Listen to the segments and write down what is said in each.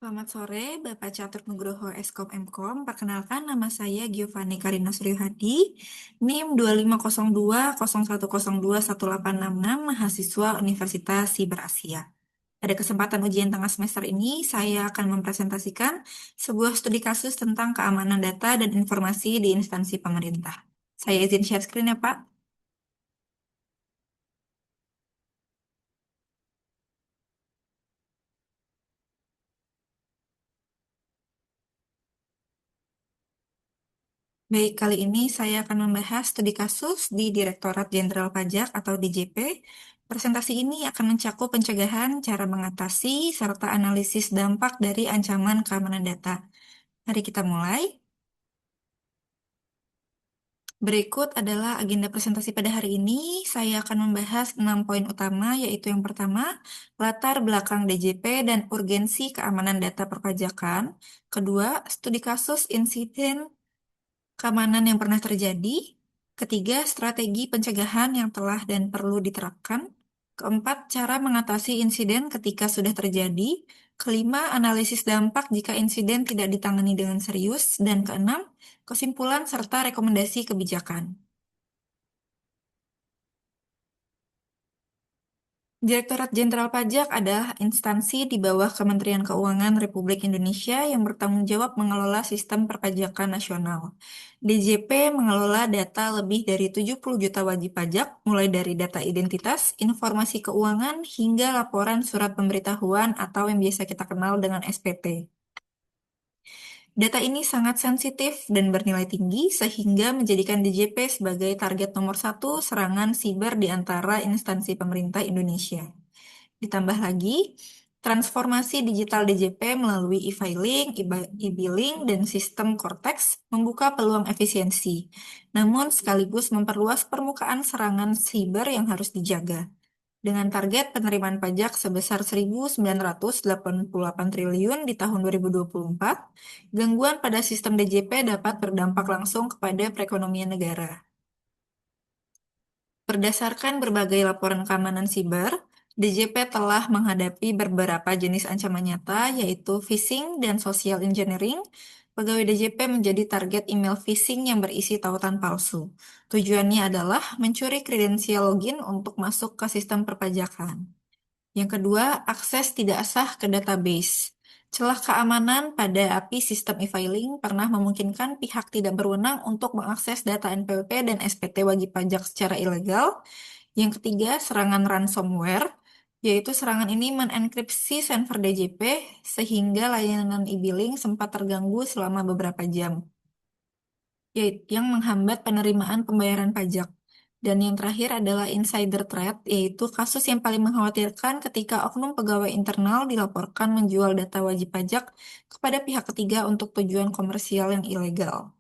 Selamat sore, Bapak Catur Nugroho Eskom Mkom. Perkenalkan, nama saya Giovanni Karina Suryahadi, NIM 250201021866, mahasiswa Universitas Siber Asia. Pada kesempatan ujian tengah semester ini, saya akan mempresentasikan sebuah studi kasus tentang keamanan data dan informasi di instansi pemerintah. Saya izin share screen ya, Pak. Baik, kali ini saya akan membahas studi kasus di Direktorat Jenderal Pajak atau DJP. Presentasi ini akan mencakup pencegahan, cara mengatasi, serta analisis dampak dari ancaman keamanan data. Mari kita mulai. Berikut adalah agenda presentasi pada hari ini. Saya akan membahas 6 poin utama, yaitu yang pertama, latar belakang DJP dan urgensi keamanan data perpajakan. Kedua, studi kasus insiden keamanan yang pernah terjadi. Ketiga, strategi pencegahan yang telah dan perlu diterapkan. Keempat, cara mengatasi insiden ketika sudah terjadi. Kelima, analisis dampak jika insiden tidak ditangani dengan serius. Dan keenam, kesimpulan serta rekomendasi kebijakan. Direktorat Jenderal Pajak adalah instansi di bawah Kementerian Keuangan Republik Indonesia yang bertanggung jawab mengelola sistem perpajakan nasional. DJP mengelola data lebih dari 70 juta wajib pajak, mulai dari data identitas, informasi keuangan, hingga laporan surat pemberitahuan atau yang biasa kita kenal dengan SPT. Data ini sangat sensitif dan bernilai tinggi sehingga menjadikan DJP sebagai target nomor satu serangan siber di antara instansi pemerintah Indonesia. Ditambah lagi, transformasi digital DJP melalui e-filing, e-billing, dan sistem Cortex membuka peluang efisiensi, namun sekaligus memperluas permukaan serangan siber yang harus dijaga. Dengan target penerimaan pajak sebesar 1.988 triliun di tahun 2024, gangguan pada sistem DJP dapat berdampak langsung kepada perekonomian negara. Berdasarkan berbagai laporan keamanan siber, DJP telah menghadapi beberapa jenis ancaman nyata, yaitu phishing dan social engineering. Pegawai DJP menjadi target email phishing yang berisi tautan palsu. Tujuannya adalah mencuri kredensial login untuk masuk ke sistem perpajakan. Yang kedua, akses tidak sah ke database. Celah keamanan pada API sistem e-filing pernah memungkinkan pihak tidak berwenang untuk mengakses data NPWP dan SPT wajib pajak secara ilegal. Yang ketiga, serangan ransomware, yaitu serangan ini menenkripsi server DJP sehingga layanan e-billing sempat terganggu selama beberapa jam, yaitu yang menghambat penerimaan pembayaran pajak. Dan yang terakhir adalah insider threat, yaitu kasus yang paling mengkhawatirkan ketika oknum pegawai internal dilaporkan menjual data wajib pajak kepada pihak ketiga untuk tujuan komersial yang ilegal.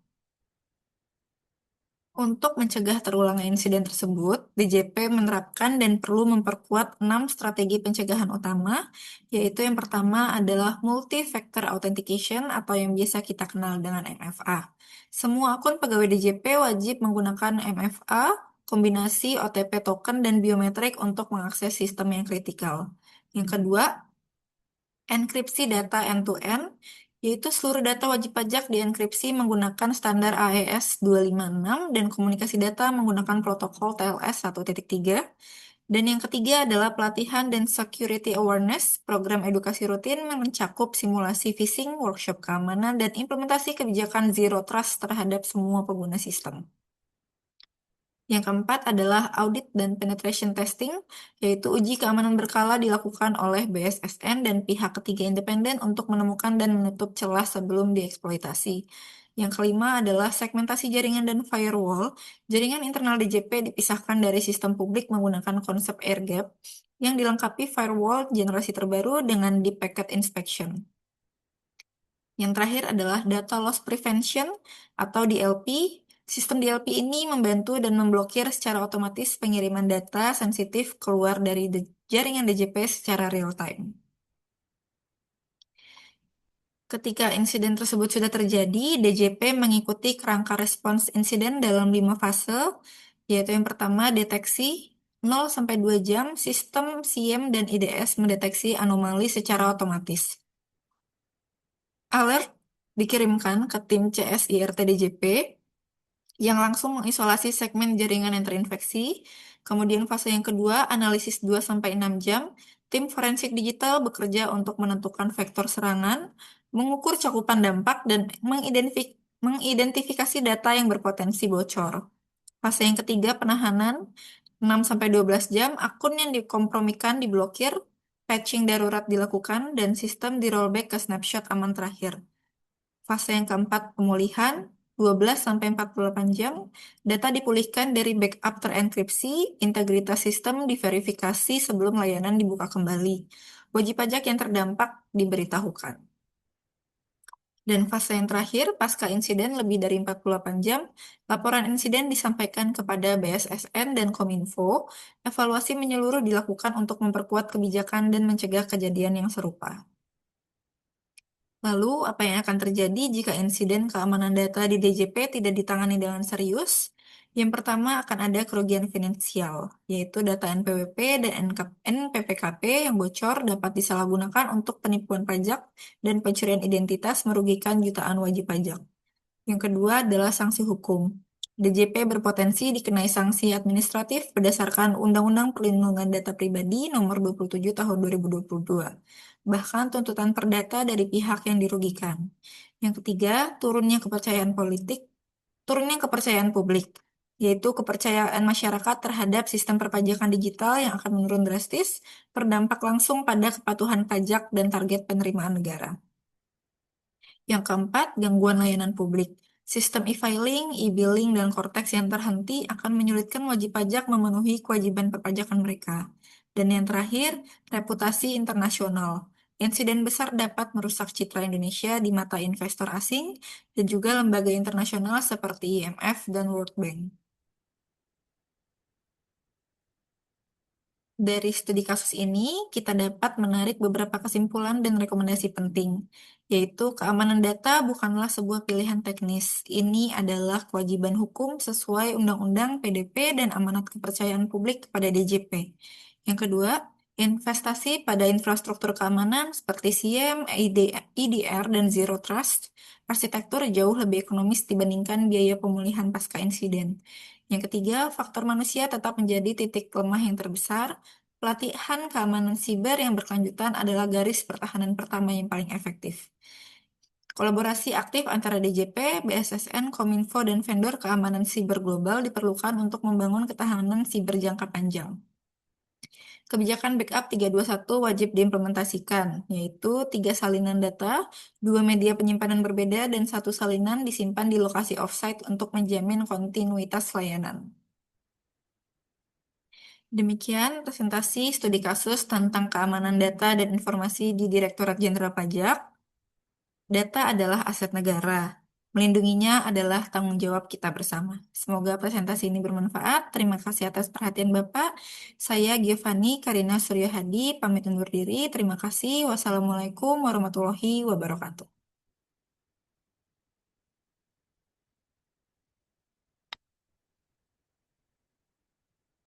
Untuk mencegah terulangnya insiden tersebut, DJP menerapkan dan perlu memperkuat 6 strategi pencegahan utama, yaitu yang pertama adalah multi-factor authentication atau yang biasa kita kenal dengan MFA. Semua akun pegawai DJP wajib menggunakan MFA, kombinasi OTP token dan biometrik untuk mengakses sistem yang kritikal. Yang kedua, enkripsi data end-to-end, yaitu seluruh data wajib pajak dienkripsi menggunakan standar AES 256 dan komunikasi data menggunakan protokol TLS 1.3. Dan yang ketiga adalah pelatihan dan security awareness. Program edukasi rutin mencakup simulasi phishing, workshop keamanan, dan implementasi kebijakan zero trust terhadap semua pengguna sistem. Yang keempat adalah audit dan penetration testing, yaitu uji keamanan berkala dilakukan oleh BSSN dan pihak ketiga independen untuk menemukan dan menutup celah sebelum dieksploitasi. Yang kelima adalah segmentasi jaringan dan firewall. Jaringan internal DJP dipisahkan dari sistem publik menggunakan konsep air gap yang dilengkapi firewall generasi terbaru dengan deep packet inspection. Yang terakhir adalah data loss prevention atau DLP. Sistem DLP ini membantu dan memblokir secara otomatis pengiriman data sensitif keluar dari jaringan DJP secara real time. Ketika insiden tersebut sudah terjadi, DJP mengikuti kerangka respons insiden dalam 5 fase, yaitu yang pertama deteksi, 0-2 jam, sistem SIEM dan IDS mendeteksi anomali secara otomatis. Alert dikirimkan ke tim CSIRT-DJP yang langsung mengisolasi segmen jaringan yang terinfeksi. Kemudian fase yang kedua, analisis 2-6 jam. Tim forensik digital bekerja untuk menentukan vektor serangan, mengukur cakupan dampak, dan mengidentifikasi data yang berpotensi bocor. Fase yang ketiga, penahanan 6-12 jam, akun yang dikompromikan diblokir, patching darurat dilakukan, dan sistem di rollback ke snapshot aman terakhir. Fase yang keempat, pemulihan 12-48 jam, data dipulihkan dari backup terenkripsi, integritas sistem diverifikasi sebelum layanan dibuka kembali. Wajib pajak yang terdampak diberitahukan. Dan fase yang terakhir, pasca insiden lebih dari 48 jam, laporan insiden disampaikan kepada BSSN dan Kominfo, evaluasi menyeluruh dilakukan untuk memperkuat kebijakan dan mencegah kejadian yang serupa. Lalu, apa yang akan terjadi jika insiden keamanan data di DJP tidak ditangani dengan serius? Yang pertama akan ada kerugian finansial, yaitu data NPWP dan NPPKP yang bocor dapat disalahgunakan untuk penipuan pajak dan pencurian identitas merugikan jutaan wajib pajak. Yang kedua adalah sanksi hukum. DJP berpotensi dikenai sanksi administratif berdasarkan Undang-Undang Perlindungan Data Pribadi Nomor 27 Tahun 2022. Bahkan tuntutan perdata dari pihak yang dirugikan. Yang ketiga, turunnya kepercayaan publik, yaitu kepercayaan masyarakat terhadap sistem perpajakan digital yang akan menurun drastis, berdampak langsung pada kepatuhan pajak dan target penerimaan negara. Yang keempat, gangguan layanan publik. Sistem e-filing, e-billing, dan Cortex yang terhenti akan menyulitkan wajib pajak memenuhi kewajiban perpajakan mereka. Dan yang terakhir, reputasi internasional. Insiden besar dapat merusak citra Indonesia di mata investor asing dan juga lembaga internasional seperti IMF dan World Bank. Dari studi kasus ini, kita dapat menarik beberapa kesimpulan dan rekomendasi penting, yaitu keamanan data bukanlah sebuah pilihan teknis. Ini adalah kewajiban hukum sesuai Undang-Undang PDP dan amanat kepercayaan publik kepada DJP. Yang kedua, investasi pada infrastruktur keamanan seperti SIEM, EDR, dan Zero Trust, arsitektur jauh lebih ekonomis dibandingkan biaya pemulihan pasca insiden. Yang ketiga, faktor manusia tetap menjadi titik lemah yang terbesar. Pelatihan keamanan siber yang berkelanjutan adalah garis pertahanan pertama yang paling efektif. Kolaborasi aktif antara DJP, BSSN, Kominfo, dan vendor keamanan siber global diperlukan untuk membangun ketahanan siber jangka panjang. Kebijakan backup 321 wajib diimplementasikan, yaitu 3 salinan data, 2 media penyimpanan berbeda, dan 1 salinan disimpan di lokasi offsite untuk menjamin kontinuitas layanan. Demikian presentasi studi kasus tentang keamanan data dan informasi di Direktorat Jenderal Pajak. Data adalah aset negara. Melindunginya adalah tanggung jawab kita bersama. Semoga presentasi ini bermanfaat. Terima kasih atas perhatian Bapak. Saya Giovanni Karina Suryohadi, pamit undur diri. Terima kasih. Wassalamualaikum warahmatullahi wabarakatuh.